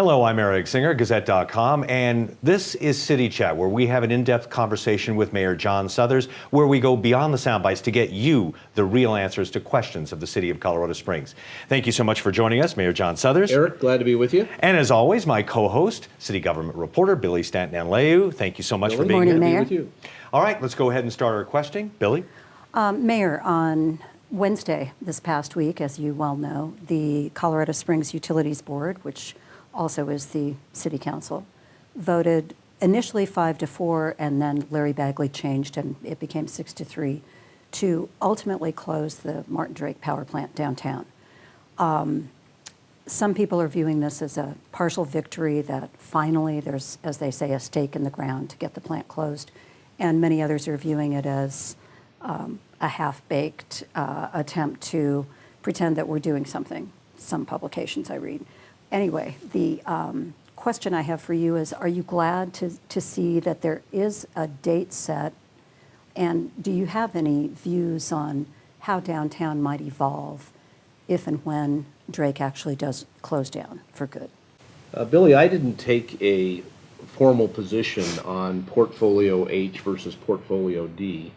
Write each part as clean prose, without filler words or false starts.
Hello, I'm Eric Singer, Gazette.com, and this is City Chat, where we have an in-depth conversation with Mayor John Suthers, where we go beyond the sound bites to get you the real answers to questions of the city of Colorado Springs. Thank you so much for joining us, Mayor John Suthers. Eric, glad to be with you. And as always, my co-host, city government reporter, Billie Stanton Anleu. Thank you so much for being here. Mayor. With you. All right, let's go ahead and start our questioning. Billie? Mayor, on Wednesday this past week, as you well know, the Colorado Springs Utilities Board, which also is the city council, voted initially 5-4, and then Larry Bagley changed and it became 6-3 to ultimately close the Martin Drake power plant downtown. Some people are viewing this as a partial victory, that finally there's, as they say, a stake in the ground to get the plant closed, and many others are viewing it as a half-baked attempt to pretend that we're doing something. Some publications I read. Anyway, the question I have for you is, are you glad to see that there is a date set, and do you have any views on how downtown might evolve if and when Drake actually does close down for good? Billie, I didn't take a formal position on Portfolio H versus Portfolio D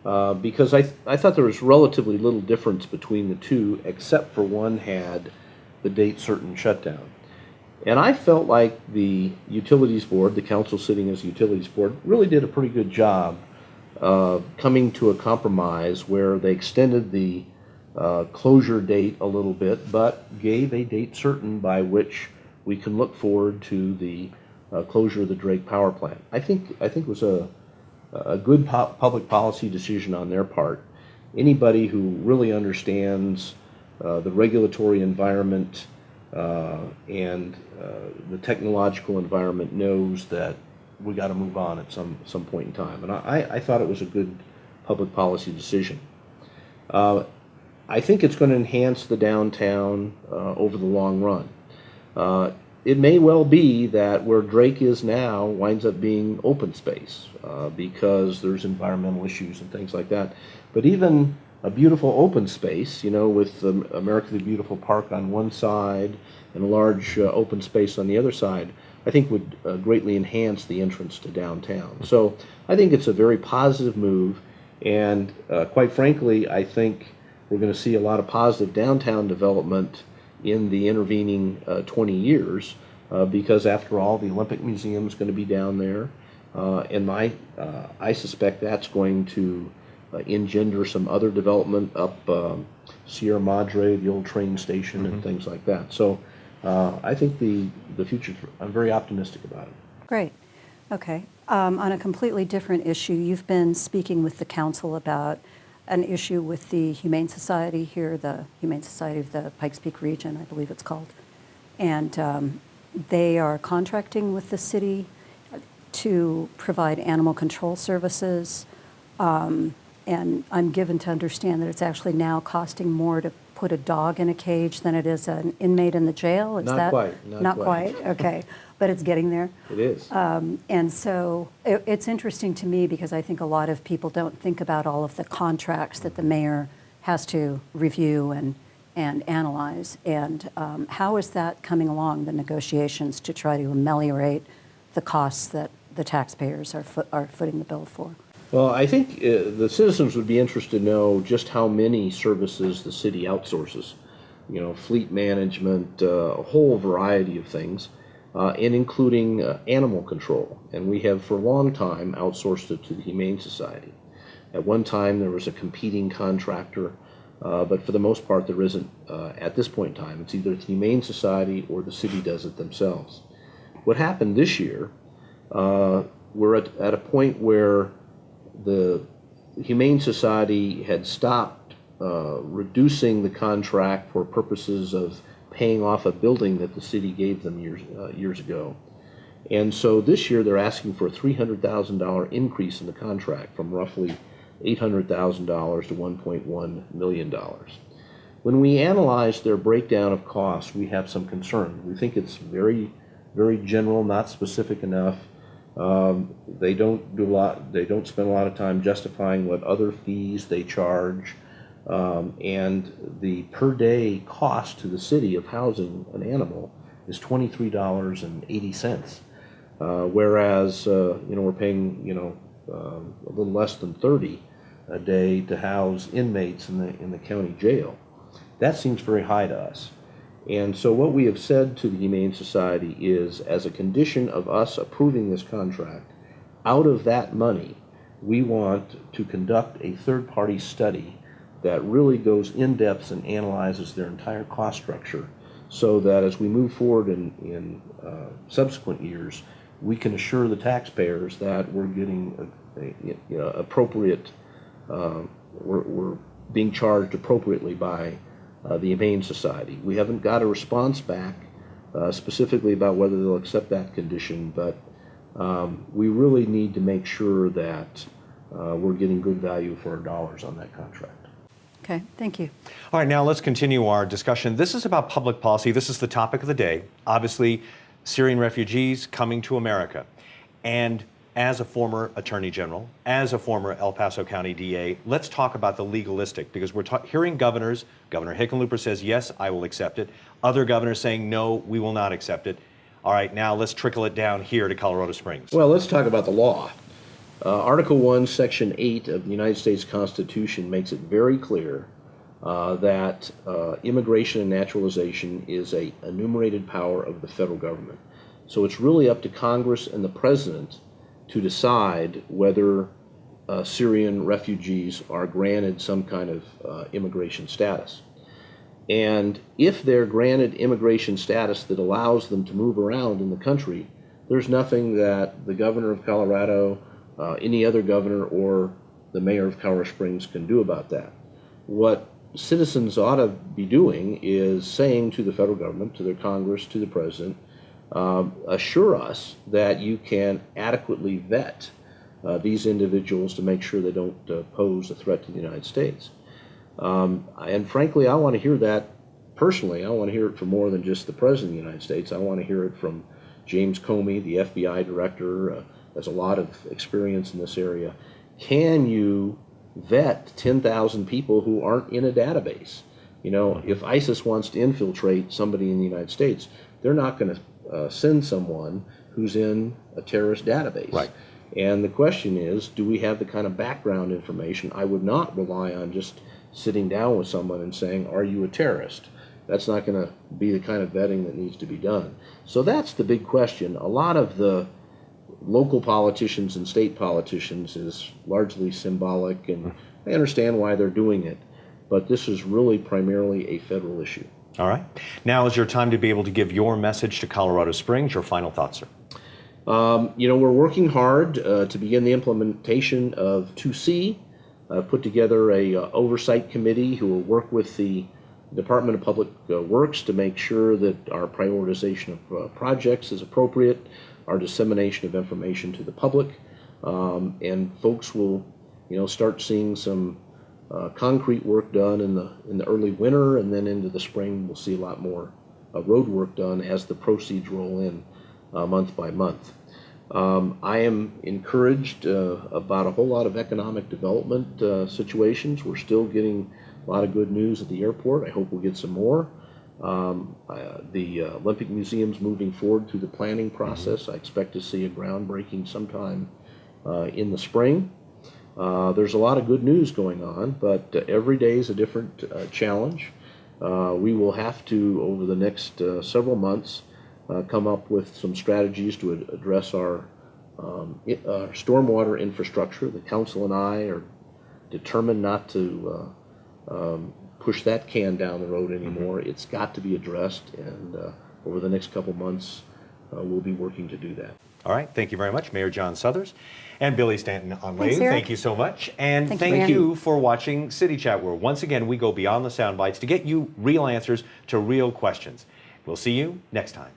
because I thought there was relatively little difference between the two, except for one had the date certain shutdown. And I felt like the Utilities Board, the council sitting as Utilities Board, really did a pretty good job coming to a compromise where they extended the closure date a little bit, but gave a date certain by which we can look forward to the closure of the Drake power plant. I think it was a good public policy decision on their part. Anybody who really understands the regulatory environment and the technological environment knows that we got to move on at some point in time. And I thought it was a good public policy decision. I think it's going to enhance the downtown over the long run. It may well be that where Drake is now winds up being open space because there's environmental issues and things like that. But even a beautiful open space, with America the Beautiful Park on one side and a large open space on the other side, I think would greatly enhance the entrance to downtown. So I think it's a very positive move, and quite frankly, I think we're going to see a lot of positive downtown development in the intervening 20 years because, after all, the Olympic Museum is going to be down there, and I suspect that's going to engender some other development up Sierra Madre, the old train station, and things like that. So I think the future, I'm very optimistic about it. Great. Okay. On a completely different issue, you've been speaking with the council about an issue with the Humane Society here, the Humane Society of the Pikes Peak region, I believe it's called. And they are contracting with the city to provide animal control services. And I'm given to understand that it's actually now costing more to put a dog in a cage than it is an inmate in the jail. Is Not that quite. Not quite? Okay. But it's getting there. It is. And so it's interesting to me because I think a lot of people don't think about all of the contracts that the mayor has to review and analyze. And how is that coming along, the negotiations to try to ameliorate the costs that the taxpayers are footing the bill for? Well, I think the citizens would be interested to know just how many services the city outsources. Fleet management, a whole variety of things, and including animal control. And we have for a long time outsourced it to the Humane Society. At one time there was a competing contractor, but for the most part there isn't at this point in time. It's either the Humane Society or the city does it themselves. What happened this year, we're at a point where the Humane Society had stopped reducing the contract for purposes of paying off a building that the city gave them years ago. And so this year they're asking for a $300,000 increase in the contract from roughly $800,000 to $1.1 million. When we analyze their breakdown of costs, we have some concern. We think it's very, very general, not specific enough. They don't spend a lot of time justifying what other fees they charge, and the per day cost to the city of housing an animal is $23.80. Whereas, we're paying, a little less than 30 a day to house inmates in the county jail. That seems very high to us. And so what we have said to the Humane Society is, as a condition of us approving this contract, out of that money, we want to conduct a third-party study that really goes in depth and analyzes their entire cost structure, so that as we move forward in subsequent years, we can assure the taxpayers that we're getting appropriate, we're being charged appropriately by the Humane Society. We haven't got a response back specifically about whether they'll accept that condition, but we really need to make sure that we're getting good value for our dollars on that contract. Okay, thank you. All right, now let's continue our discussion. This is about public policy. This is the topic of the day. Obviously, Syrian refugees coming to America. And as a former Attorney General, as a former El Paso County DA, let's talk about the legalistic, because we're hearing governors. Governor Hickenlooper says, yes, I will accept it. Other governors saying, no, we will not accept it. All right, now let's trickle it down here to Colorado Springs. Well, let's talk about the law. Article 1, Section 8 of the United States Constitution makes it very clear that immigration and naturalization is a enumerated power of the federal government. So it's really up to Congress and the President to decide whether Syrian refugees are granted some kind of immigration status. And if they're granted immigration status that allows them to move around in the country, there's nothing that the governor of Colorado, any other governor, or the mayor of Colorado Springs can do about that. What citizens ought to be doing is saying to the federal government, to their Congress, to the President, assure us that you can adequately vet these individuals to make sure they don't pose a threat to the United States. And frankly, I want to hear that personally. I want to hear it from more than just the President of the United States. I want to hear it from James Comey, the FBI director, has a lot of experience in this area. Can you vet 10,000 people who aren't in a database? If ISIS wants to infiltrate somebody in the United States, they're not going to send someone who's in a terrorist database. Right. And the question is, do we have the kind of background information? I would not rely on just sitting down with someone and saying, are you a terrorist? That's not going to be the kind of vetting that needs to be done. So that's the big question. A lot of the local politicians and state politicians is largely symbolic, and I understand why they're doing it, but this is really primarily a federal issue. All right. Now is your time to be able to give your message to Colorado Springs. Your final thoughts, sir. We're working hard to begin the implementation of 2C, put together a oversight committee who will work with the Department of Public Works to make sure that our prioritization of projects is appropriate, our dissemination of information to the public, and folks will, start seeing some concrete work done in the early winter, and then into the spring we'll see a lot more road work done as the proceeds roll in month by month. I am encouraged about a whole lot of economic development situations. We're still getting a lot of good news at the airport. I hope we'll get some more. The Olympic Museum's moving forward through the planning process. I expect to see a groundbreaking sometime in the spring. There's a lot of good news going on, but every day is a different challenge. We will have to, over the next several months, come up with some strategies to address our stormwater infrastructure. The council and I are determined not to push that can down the road anymore. It's got to be addressed, and over the next couple months, we'll be working to do that. All right. Thank you very much, Mayor John Suthers and Billie Stanton Anleu. Thanks, Eric. Thank you so much. And Thank thank you, you for watching City Chat, where once again we go beyond the sound bites to get you real answers to real questions. We'll see you next time.